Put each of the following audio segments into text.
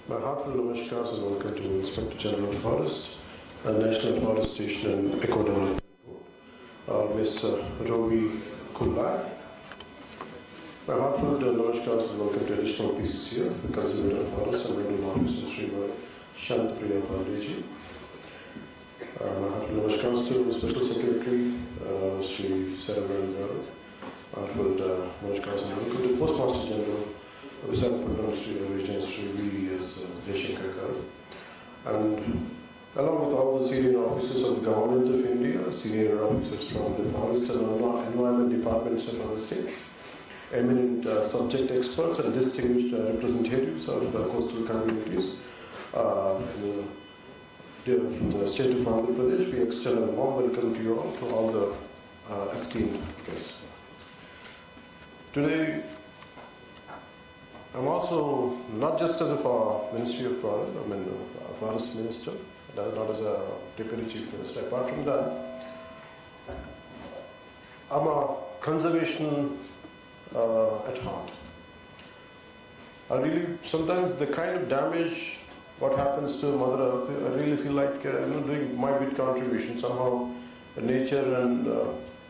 My heartfelt namaskars and welcome to Inspector General of Forest and National Forest Station and Eco Development Board, Ms. Rovi Kullai. My heartfelt namaskars and welcome to additional pieces here, the Conservator of Forest and Regional Officer Srimad Shantpriya Pandeyji. My heartfelt namaskars to Special Secretary Sri Saravanan Garu. Heartfelt namaskars and welcome to Postmaster General Visakhapatnam Region Sri V.S. Jaishankar Garu. And along with all the senior officers of the Government of India, senior officers from the Forest and Environment Departments of other states, eminent subject experts and distinguished representatives of coastal communities from the state of Andhra Pradesh, we extend a warm welcome to you all, to all the esteemed guests. Today, I'm also not just as a Ministry of Forest, a Forest Minister, not as a Deputy Chief Minister. Apart from that, I'm a conservation at heart. I really, sometimes the kind of damage what happens to Mother Earth, I really feel like doing my bit contribution. Somehow nature and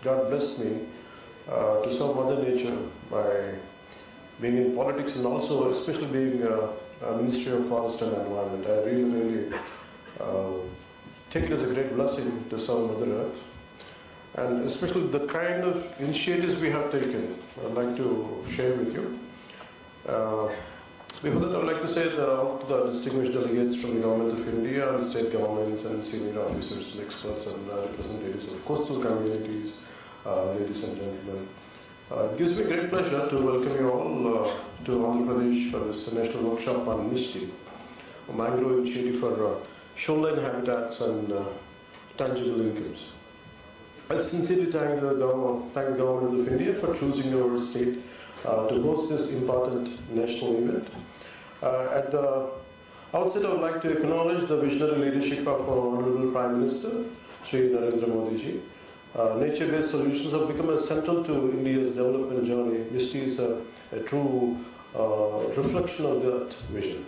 God blessed me to serve Mother Nature by being in politics and also especially being a Ministry of Forest and Environment. I really take it as a great blessing to serve Mother Earth. And especially the kind of initiatives we have taken, I'd like to share with you. Before that, I would like to say to the distinguished delegates from the Government of India, the state governments and senior officers and experts and representatives of coastal communities, ladies and gentlemen. It gives me great pleasure to welcome you all to Andhra Pradesh for this national workshop on MISHTI, a mangrove initiative for shoreline habitats and tangible incomes. I sincerely thank the Government of India for choosing our state to host this important national event. At the outset, I would like to acknowledge the visionary leadership of our Honorable Prime Minister, Sri Narendra Modi ji. Nature-based solutions have become central to India's development journey. MISHTI is a true reflection of that vision.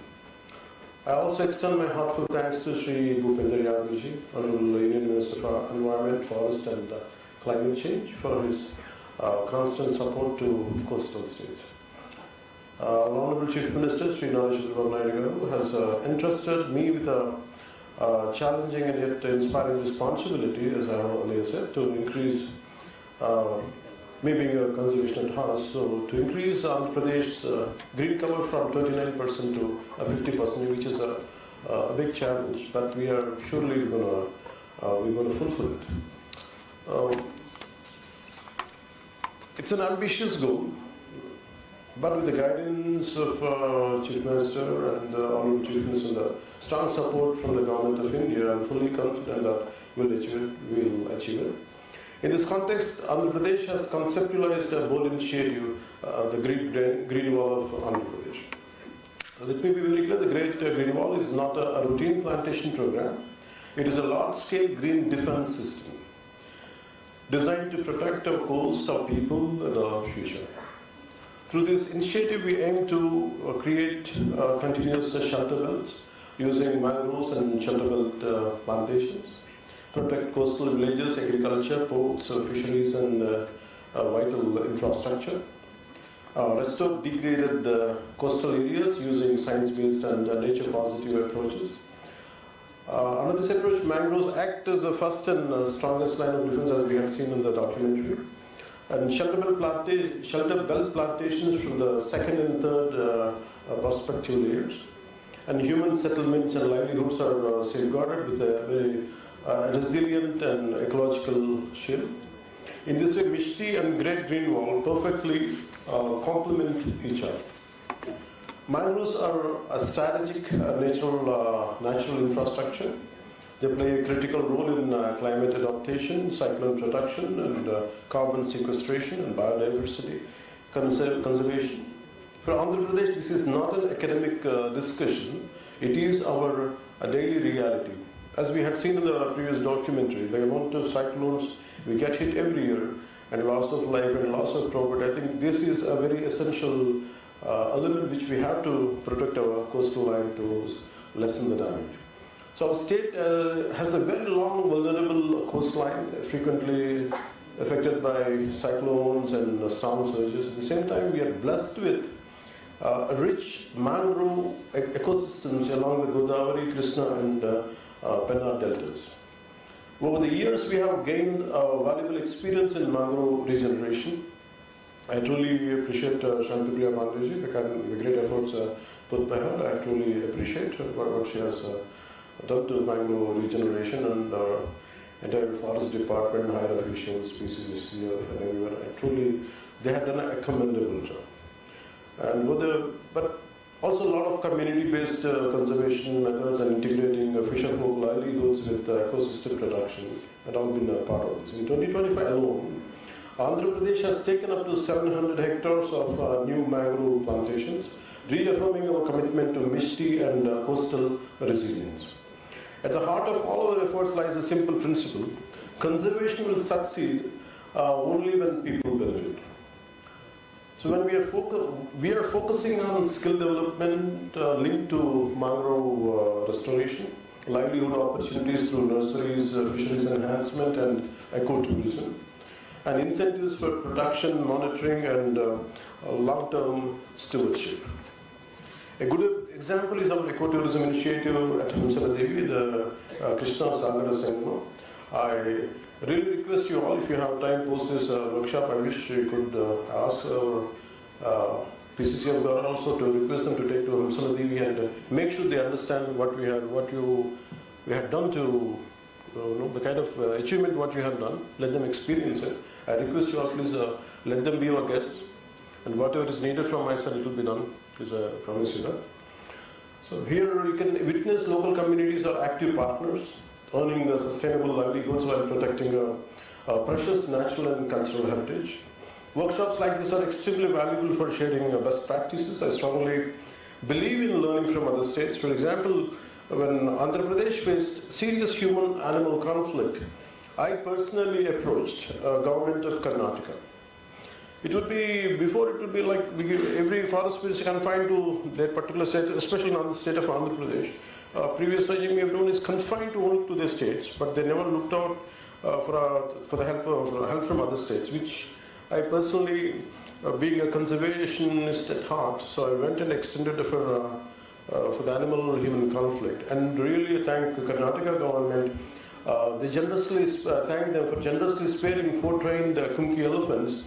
I also extend my heartfelt thanks to Sri Bhupender Yadav ji, Honorable Union Minister for Environment, Forest and Climate Change, for his constant support to coastal states. Honorable Chief Minister Sri Narendra Modi has entrusted me with a challenging and yet inspiring responsibility, as I earlier said, to increase, me being a conservation at heart, so to increase Andhra Pradesh's green cover from 29% to 50%, which is a big challenge, but we are surely going to fulfill it. It's an ambitious goal, but with the guidance of Chief Minister and Honorable Chief Minister and the strong support from the Government of India, I'm fully confident that we'll achieve it. In this context, Andhra Pradesh has conceptualized a bold initiative, the Green Wall of Andhra Pradesh. Let me be very clear, the Great Green Wall is not a routine plantation program. It is a large-scale green defense system designed to protect our coast, our people, and our future. Through this initiative, we aim to create continuous shelter belts using mangroves and shelter belt plantations, protect coastal villages, agriculture, ports, fisheries, and vital infrastructure, restore degraded coastal areas using science-based and nature-positive approaches. Under this approach, mangroves act as the first and strongest line of defense, as we have seen in the documentary. And shelter belt plantations from the second and third prospective layers. And human settlements and livelihoods are safeguarded with a very resilient and ecological shield. In this way, MISHTI and Great Green Wall perfectly complement each other. Mangroves are a strategic natural infrastructure. They play a critical role in climate adaptation, cyclone protection, and carbon sequestration and biodiversity conservation. For Andhra Pradesh, this is not an academic discussion. It is our daily reality. As we had seen in the previous documentary, the amount of cyclones we get hit every year, and loss of life and loss of property, I think this is a very essential a limit which we have to protect our coastal line to lessen the damage. So our state has a very long, vulnerable coastline, frequently affected by cyclones and storm surges. At the same time, we are blessed with rich mangrove ecosystems along the Godavari, Krishna, and Pennar deltas. Over the years, we have gained valuable experience in mangrove regeneration. I truly appreciate Shantipriya Pandeyji, the great efforts put by her. I truly appreciate what she has done to mangrove regeneration, and entire forest department, higher officials, PCCF, and everyone. They have done a commendable job. And but also a lot of community-based conservation methods and integrating fisherfolk livelihoods with ecosystem protection had all been a part of this. In 2025 alone, Andhra Pradesh has taken up to 700 hectares of new mangrove plantations, reaffirming our commitment to MISHTI and coastal resilience. At the heart of all our efforts lies a simple principle: conservation will succeed only when people benefit. So when we are focusing on skill development linked to mangrove restoration, livelihood opportunities through nurseries, fisheries enhancement, and ecotourism, and incentives for production, monitoring, and long-term stewardship. A good example is our ecotourism initiative at Hamsala Devi, the Krishna Sagara Sangama. I really request you all, if you have time post this workshop, I wish you could ask our PCCF governor also to request them to take to Hamsala Devi and make sure they understand what we had done to the kind of achievement what you have done. Let them experience it. I request you all, please let them be our guests, and whatever is needed from my side, it will be done. Please promise you that. So here you can witness local communities are active partners, earning sustainable livelihoods while protecting precious natural and cultural heritage. Workshops like this are extremely valuable for sharing best practices. I strongly believe in learning from other states. For example, when Andhra Pradesh faced serious human-animal conflict, I personally approached government of Karnataka. It would be like every forest is confined to their particular state, especially in the state of Andhra Pradesh. Previous regime we have known is confined only to their states, but they never looked out for the help from other states, which I personally, being a conservationist at heart, so I went and extended for the animal-human conflict, and really thank the Karnataka government. They generously thank them for generously sparing 4 trained Kumki elephants.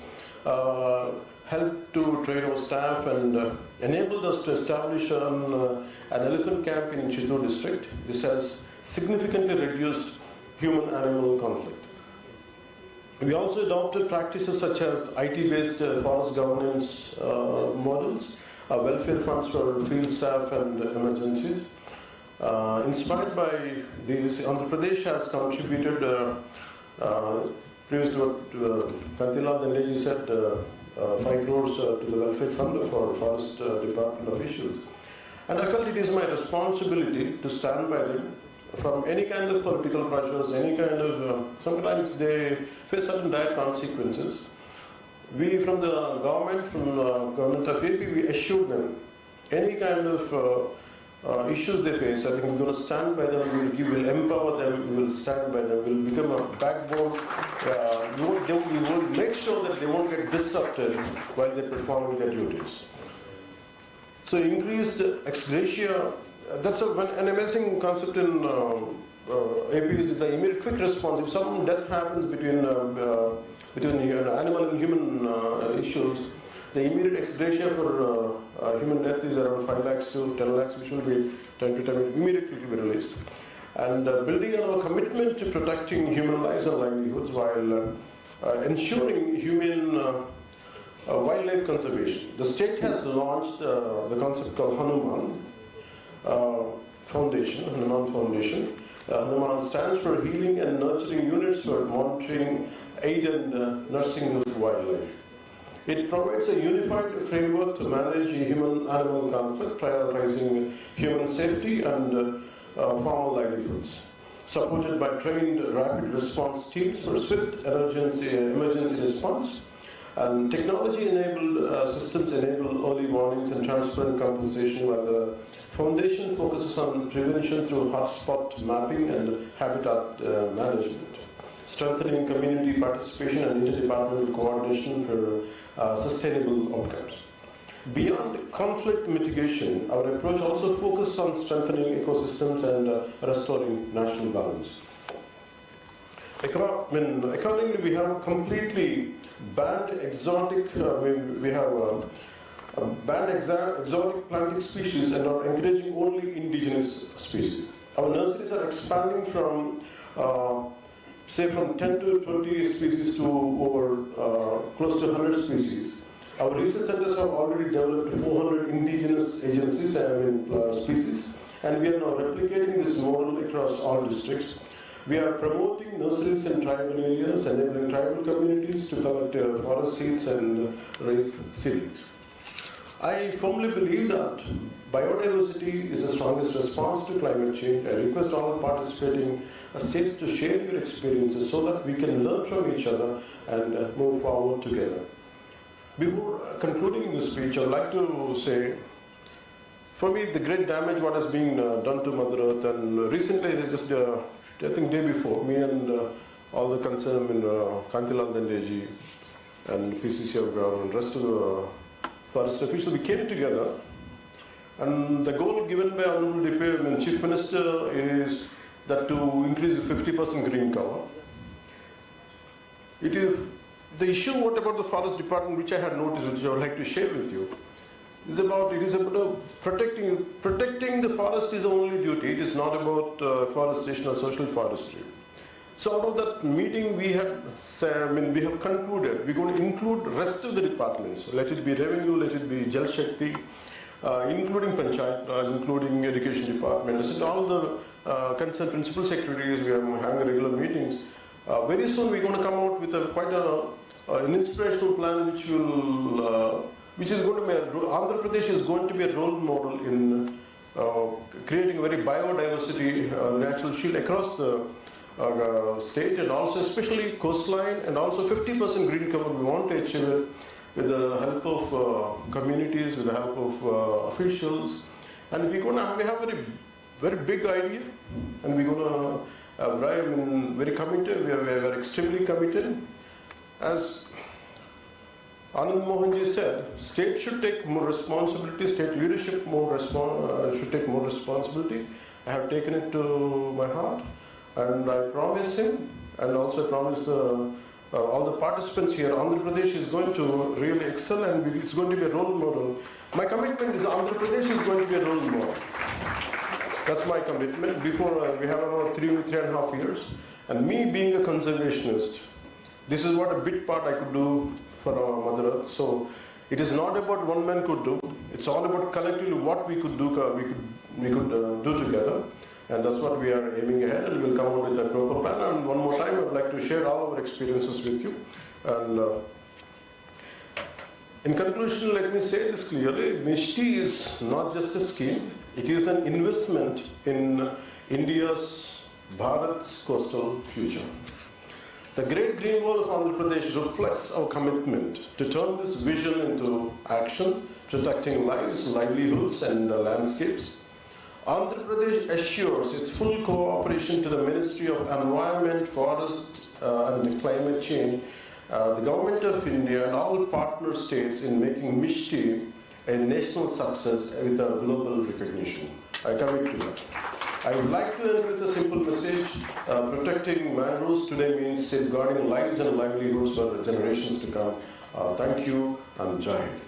Helped to train our staff and enabled us to establish an elephant camp in Chittoor district. This has significantly reduced human-animal conflict. We also adopted practices such as IT-based forest governance models, welfare funds for field staff and emergencies. Inspired by these, Andhra Pradesh has contributed previously what Kantila Dandeji said, 5 crores to the welfare fund for forest department officials. And I felt it is my responsibility to stand by them from any kind of political pressures, any kind of, sometimes they face certain dire consequences. We from the government, government of AP, we assured them any kind of issues they face, I think we're going to stand by them, we will empower them, we will stand by them, we will become a backbone. We will make sure that they won't get disrupted while they're performing their duties. So increased ex gratia, that's an amazing concept in AP is the immediate quick response. If some death happens between animal and human issues, the immediate ex gratia for human death is around 5 lakhs to 10 lakhs, which will be time to time immediately to be released. And building on our commitment to protecting human lives and livelihoods while ensuring human wildlife conservation. The state has launched the concept called Hanuman Foundation. Hanuman stands for Healing and Nurturing Units for Monitoring, Aid and Nursing of Wildlife. It provides a unified framework to manage human-animal conflict, prioritizing human safety and farmer livelihoods, supported by trained rapid response teams for swift emergency response, And technology-enabled systems enable early warnings and transparent compensation, while the foundation focuses on prevention through hotspot mapping and habitat management, strengthening community participation and interdepartmental coordination for sustainable outcomes. Beyond conflict mitigation, our approach also focuses on strengthening ecosystems and restoring national balance. Accordingly, we have completely banned exotic, banned exotic planting species and are encouraging only indigenous species. Our nurseries are expanding from, say, from 10 to 20 species to over close to 100 species. Our research centers have already developed 400 indigenous agencies, species, and we are now replicating this model across all districts. We are promoting nurseries in tribal areas, enabling tribal communities to collect forest seeds and raise seedlings. I firmly believe that biodiversity is the strongest response to climate change. I request all participating states to share your experiences so that we can learn from each other and move forward together. Before concluding this speech, I would like to say, for me, the great damage what has been done to Mother Earth, and recently, just I think day before, me and all the concerned Kantilal Dandeji and PCC of government and rest of the forest officials, we came together, and the goal given by Honorable Chief Minister is that to increase 50% green cover. It is the issue. What about the forest department, which I had noticed, which I would like to share with you, is about protecting the forest is the only duty. It is not about forestation or social forestry. So out of that meeting, we had, we have concluded we're going to include rest of the departments. Let it be revenue, let it be Jal Shakti, including Panchayat Raj, including education department, and all the concerned principal secretaries. We are having regular meetings. Very soon, we're going to come out with an inspirational plan, which will. Which is going to be, Andhra Pradesh is going to be a role model in creating a very biodiversity natural shield across the state, and also especially coastline, and also 50% green cover. We want to achieve it with the help of communities, with the help of officials, and we have a very big idea, and we're going to very committed. We are extremely committed. As Anand Mohanji said, state should take more responsibility, state leadership should take more responsibility. I have taken it to my heart, and I promise him, and also promise all the participants here, Andhra Pradesh is going to really excel, and it's going to be a role model. My commitment is Andhra Pradesh is going to be a role model. That's my commitment. Before we have around 3.5 years, and me being a conservationist, this is what a bit part I could do for our Mother Earth. So it is not about one man could do. It's all about collectively what we could do. We could do together, and that's what we are aiming ahead. And we'll come out with a proper plan. And one more time, I'd like to share all our experiences with you. And in conclusion, let me say this clearly: MISHTI is not just a scheme. It is an investment in India's, Bharat's coastal future. The Great Green Wall of Andhra Pradesh reflects our commitment to turn this vision into action, protecting lives, livelihoods, and landscapes. Andhra Pradesh assures its full cooperation to the Ministry of Environment, Forest and Climate Change, the Government of India, and all partner states in making MISHTI a national success with a global recognition. I commit to that. I would like to end with a simple message. Protecting mangroves today means safeguarding lives and livelihoods for generations to come. Thank you, and Jai Hind.